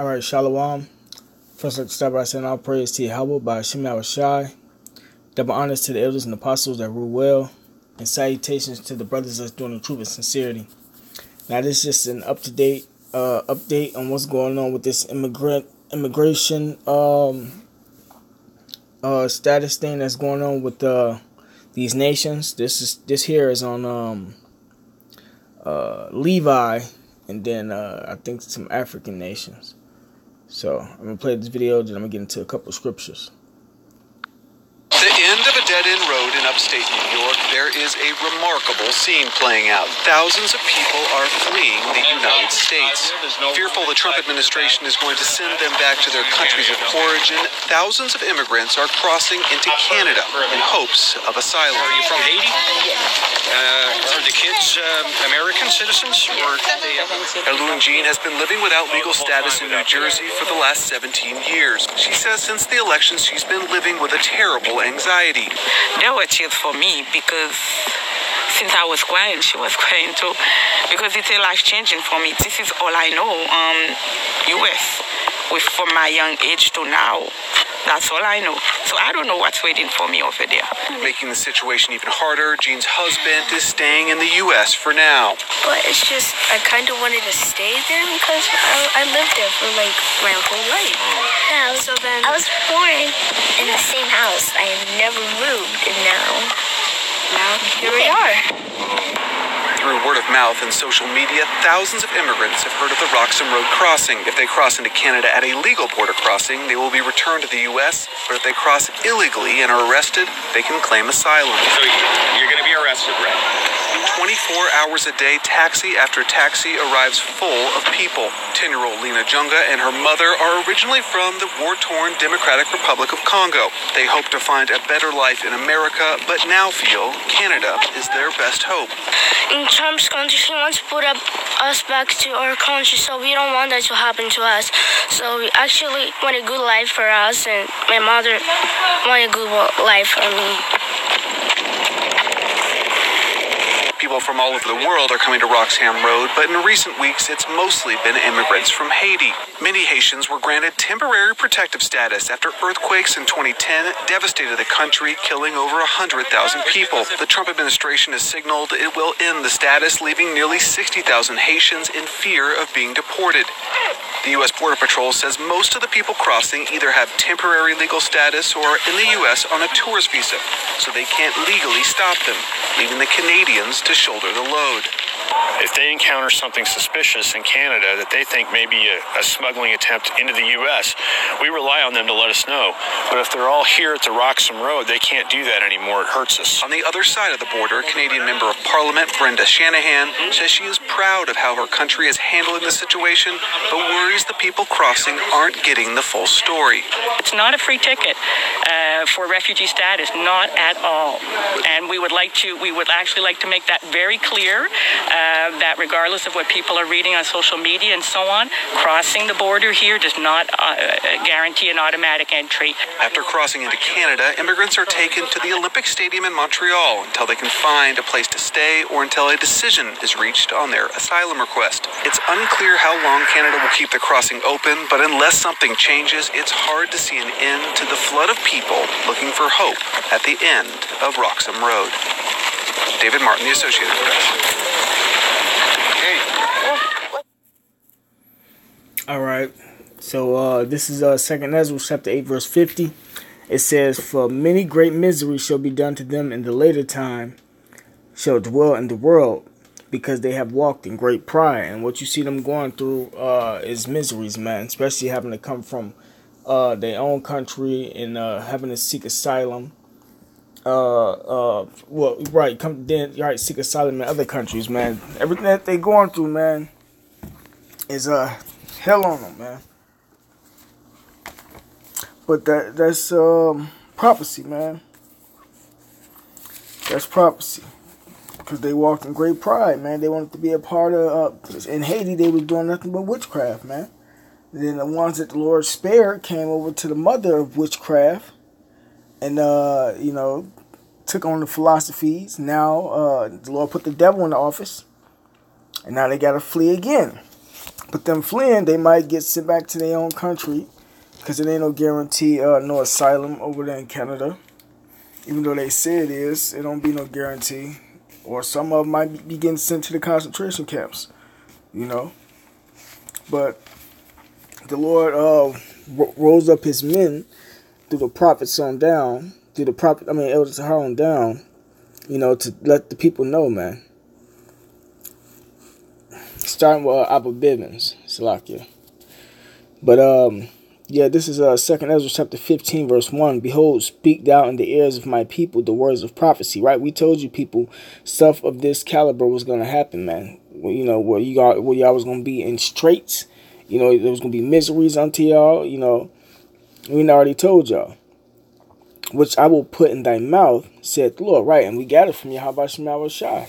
Alright, Shalom. First, let's start by saying all praise to Yahweh by Hashem Shai. Double honors to the elders and apostles that rule well. And salutations to the brothers that's doing the truth and sincerity. Now, this is just an up-to-date update on what's going on with this immigration status thing that's going on with these nations. This here is on Levi, and then I think some African nations. So I'm gonna play this video, then I'm gonna get into a couple of scriptures. The end of a dead-end road in upstate New York, there is a remarkable scene playing out. Thousands of people are fleeing the United States. Fearful the Trump administration is going to send them back to their countries of origin, thousands of immigrants are crossing into Canada in hopes of asylum. Are you from Haiti? Are the kids American citizens? Alun Jean has been living without legal status in New Jersey for the last 17 years. She says since the election, she's been living with a terrible anxiety. There were tears for me because since I was crying, she was crying too. Because it's a life changing for me. This is all I know. US, from my young age to now. That's all I know. So I don't know what's waiting for me over there. Making the situation even harder, Jean's husband is staying in the U.S. for now. But it's just, I kind of wanted to stay there because I lived there for like my whole life. Yeah, so then I was born in the same house. I never moved, and now here we are. Through word of mouth and social media, thousands of immigrants have heard of the Roxham Road crossing. If they cross into Canada at a legal border crossing, they will be returned to the U.S., but if they cross illegally and are arrested, they can claim asylum. So you're going to be arrested, right? 24 hours a day, taxi after taxi arrives full of people. 10-year-old Lena Junga and her mother are originally from the war-torn Democratic Republic of Congo. They hope to find a better life in America, but now feel Canada is their best hope. In Trump's country, he wants to put us back to our country, so we don't want that to happen to us. So we actually want a good life for us, and my mother want a good life for me. People from all over the world are coming to Roxham Road, but in recent weeks, it's mostly been immigrants from Haiti. Many Haitians were granted temporary protective status after earthquakes in 2010 devastated the country, killing over 100,000 people. The Trump administration has signaled it will end the status, leaving nearly 60,000 Haitians in fear of being deported. The U.S. Border Patrol says most of the people crossing either have temporary legal status or are in the U.S. on a tourist visa, so they can't legally stop them, leaving the Canadians to shoulder the load. If they encounter something suspicious in Canada that they think may be a smuggling attempt into the U.S., we rely on them to let us know. But if they're all here at the Roxham Road, they can't do that anymore. It hurts us. On the other side of the border, Canadian Member of Parliament Brenda Shanahan says she is proud of how her country is handling the situation, but worries the people crossing aren't getting the full story. It's not a free ticket for refugee status, not at all. And we would actually like to make that very clear, that regardless of what people are reading on social media and so on, crossing the border here does not guarantee an automatic entry. After crossing into Canada, immigrants are taken to the Olympic Stadium in Montreal until they can find a place to stay or until a decision is reached on their asylum request. It's unclear how long Canada will keep the crossing open, but unless something changes, it's hard to see an end to the flood of people looking for hope at the end of Roxham Road. David Martin, The Associated Press. Alright, so this is 2nd Ezra chapter 8 verse 50. It says, "For many great miseries shall be done to them in the later time, shall dwell in the world, because they have walked in great pride." And what you see them going through is miseries, man, especially having to come from their own country and having to seek asylum. Seek asylum in other countries, man. Everything that they going through, man, is hell on them, man. But that's prophecy, man. That's prophecy. Because they walked in great pride, man. They wanted to be a part of, in Haiti, they were doing nothing but witchcraft, man. And then the ones that the Lord spared came over to the mother of witchcraft and, took on the philosophies. Now, the Lord put the devil in the office. And now they got to flee again. But them fleeing, they might get sent back to their own country, because it ain't no guarantee, no asylum over there in Canada. Even though they say it is, it don't be no guarantee. Or some of them might be getting sent to the concentration camps, you know. But the Lord rose up his men through the prophets on down, elders to her on down, you know, to let the people know, man. Starting with Abba Bivens, Salakia. But yeah, this is 2nd Ezra chapter 15, verse 1. Behold, speak thou in the ears of my people the words of prophecy. Right? We told you people stuff of this caliber was gonna happen, man. You know, where y'all was gonna be in straits. You know, there was gonna be miseries unto y'all. You know, we already told y'all. Which I will put in thy mouth, said the Lord. Right, and we got it from Yahweh Shema Shai.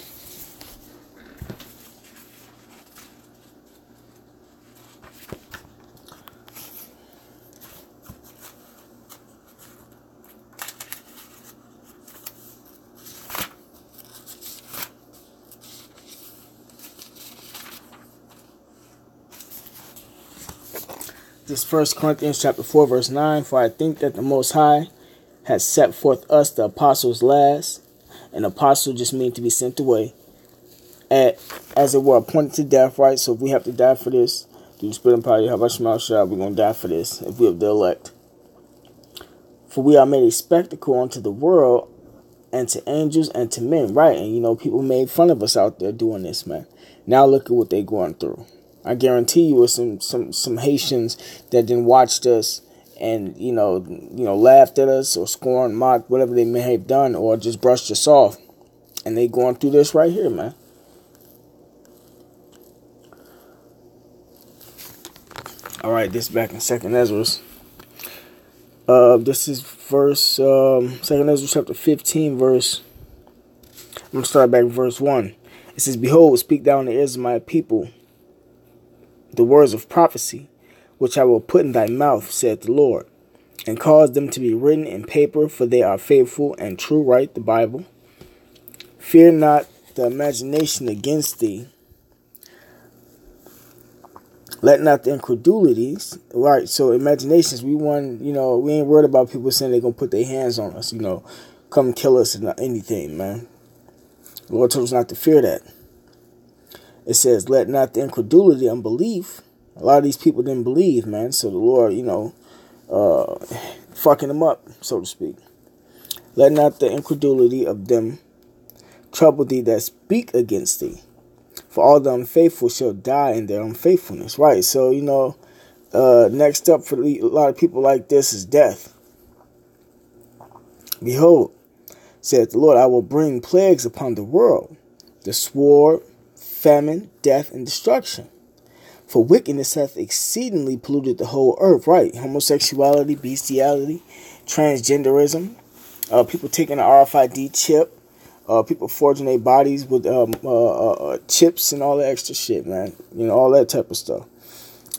This 1 Corinthians chapter 4, verse 9. For I think that the Most High has set forth us, the apostles, last. An apostle just means to be sent away, as it were, appointed to death, right? So if we have to die for this, through the Spirit and power of Yahweh Shema Shai, we're going to die for this, if we have the elect. For we are made a spectacle unto the world, and to angels, and to men, right? And, you know, people made fun of us out there doing this, man. Now look at what they're going through. I guarantee you, it's some Haitians that then watched us and you know laughed at us or scorned, mocked, whatever they may have done, or just brushed us off, and they going through this right here, man. All right, this back in 2nd Ezra. This is verse 2nd Ezra chapter 15, verse. I'm gonna start back with verse 1. It says, "Behold, speak thou in the ears of my people the words of prophecy, which I will put in thy mouth, saith the Lord, and cause them to be written in paper, for they are faithful and true," right? The Bible. "Fear not the imagination against thee. Let not the incredulities," right? So imaginations, we ain't worried about people saying they're going to put their hands on us, you know, come kill us or anything, man. The Lord told us not to fear that. It says, "Let not the incredulity," unbelief. A lot of these people didn't believe, man. So the Lord, fucking them up, so to speak. "Let not the incredulity of them trouble thee that speak against thee. For all the unfaithful shall die in their unfaithfulness." Right. So, next up for a lot of people like this is death. "Behold, saith the Lord, I will bring plagues upon the world, the sword, famine, death, and destruction. For wickedness hath exceedingly polluted the whole earth." Right. Homosexuality, bestiality, transgenderism, people taking an RFID chip, people forging their bodies with chips and all that extra shit, man. You know, all that type of stuff.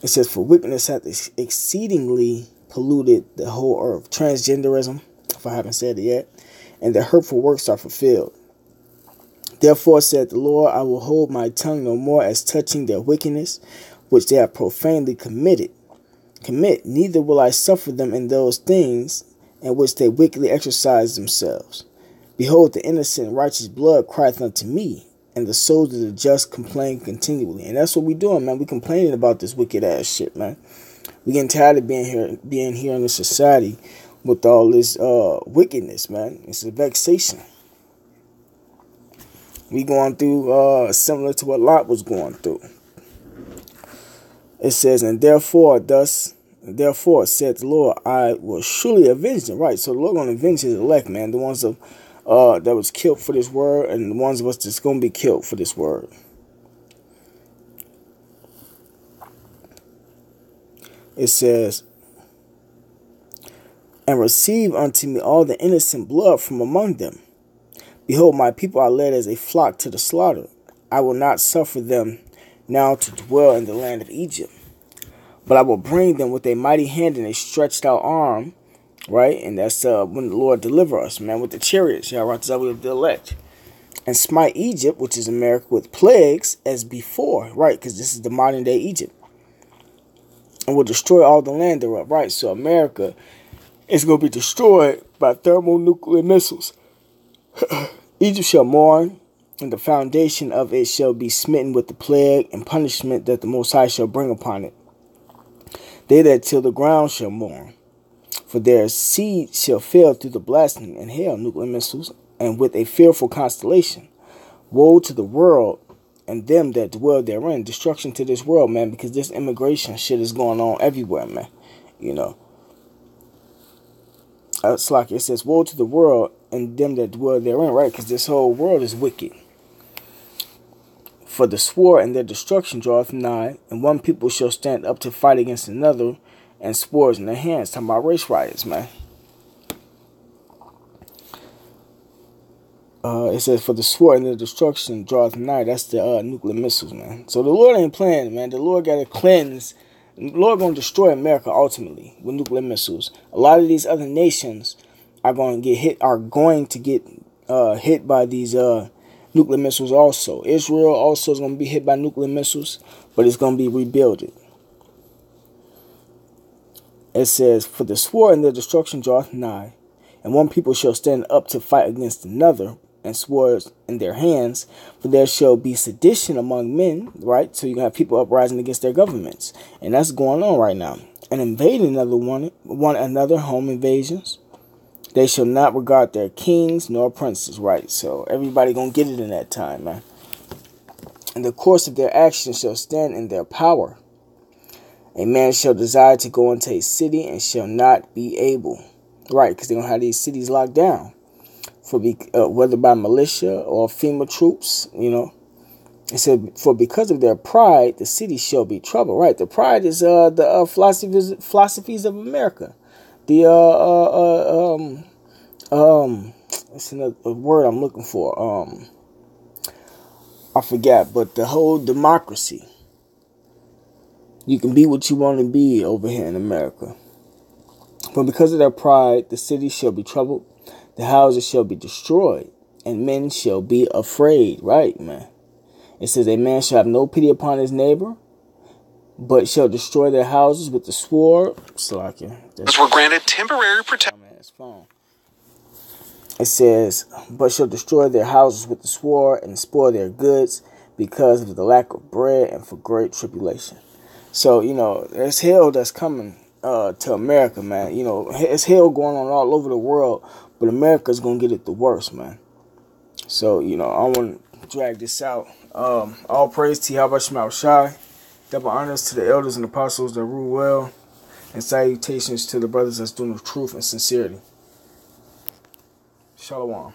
It says, "For wickedness hath exceedingly polluted the whole earth." Transgenderism, if I haven't said it yet. "And the hurtful works are fulfilled. Therefore, said the Lord, I will hold my tongue no more as touching their wickedness, which they have profanely commit, neither will I suffer them in those things in which they wickedly exercise themselves. Behold, the innocent and righteous blood crieth unto me, and the souls of the just complain continually." And that's what we doing, man. We complaining about this wicked ass shit, man. We getting tired of being here in this society with all this wickedness, man. It's a vexation. We going through similar to what Lot was going through. It says, "And therefore said the Lord, I will surely avenge them." Right, so the Lord gonna avenge his elect, man. The ones that was killed for this word, and the ones of us that's gonna be killed for this word. It says, "And receive unto me all the innocent blood from among them. Behold, my people are led as a flock to the slaughter. I will not suffer them now to dwell in the land of Egypt. But I will bring them with a mighty hand and a stretched out arm," right? And that's when the Lord deliver us, man, with the chariots, of the elect. "And smite Egypt," which is America, "with plagues as before," right? Because this is the modern day Egypt. and will destroy all the land thereof. Right, so America is going to be destroyed by thermonuclear missiles. Egypt shall mourn, and the foundation of it shall be smitten with the plague and punishment that the Most High shall bring upon it. They that till the ground shall mourn, for their seed shall fail through the blasting and hail, nuclear missiles, and with a fearful constellation. Woe to the world and them that dwell therein. Destruction to this world, man, because this immigration shit is going on everywhere, man. You know. It's like it says, woe to the world and them that dwell therein, right? Because this whole world is wicked. For the sword and their destruction draweth nigh, and one people shall stand up to fight against another, and swords in their hands. Talking about race riots, man. It says, for the sword and their destruction draweth nigh. That's the nuclear missiles, man. So the Lord ain't playing, man. The Lord got to cleanse. The Lord going to destroy America ultimately with nuclear missiles. A lot of these other nations are going to get hit. Hit by these nuclear missiles also. Israel also is going to be hit by nuclear missiles, but it's going to be rebuilt. It says, for the sword and their destruction draweth nigh, and one people shall stand up to fight against another, and swords in their hands, for there shall be sedition among men, right? So you have people uprising against their governments, and that's going on right now. And invading one another, home invasions. They shall not regard their kings nor princes, right? So everybody gonna get it in that time, man. And the course of their actions shall stand in their power. A man shall desire to go into a city and shall not be able, right? Because they're gonna have these cities locked down, whether by militia or FEMA troops, you know. It said, for because of their pride, the city shall be troubled, right? The pride is the philosophies of America. It's another word I'm looking for. I forgot, but the whole democracy. You can be what you want to be over here in America. But because of their pride, the city shall be troubled, the houses shall be destroyed, and men shall be afraid. Right, man. It says, a man shall have no pity upon his neighbor, but shall destroy their houses with the sword. Were granted temporary protection. It says, but shall destroy their houses with the sword and spoil their goods because of the lack of bread and for great tribulation. So, you know, there's hell that's coming to America, man. You know, it's hell going on all over the world, but America's going to get it the worst, man. So, you know, I want to drag this out. All praise to Yahweh Shema Shai. Double honors to the elders and apostles that rule well. And salutations to the brothers that's doing the truth and sincerity. Shalom.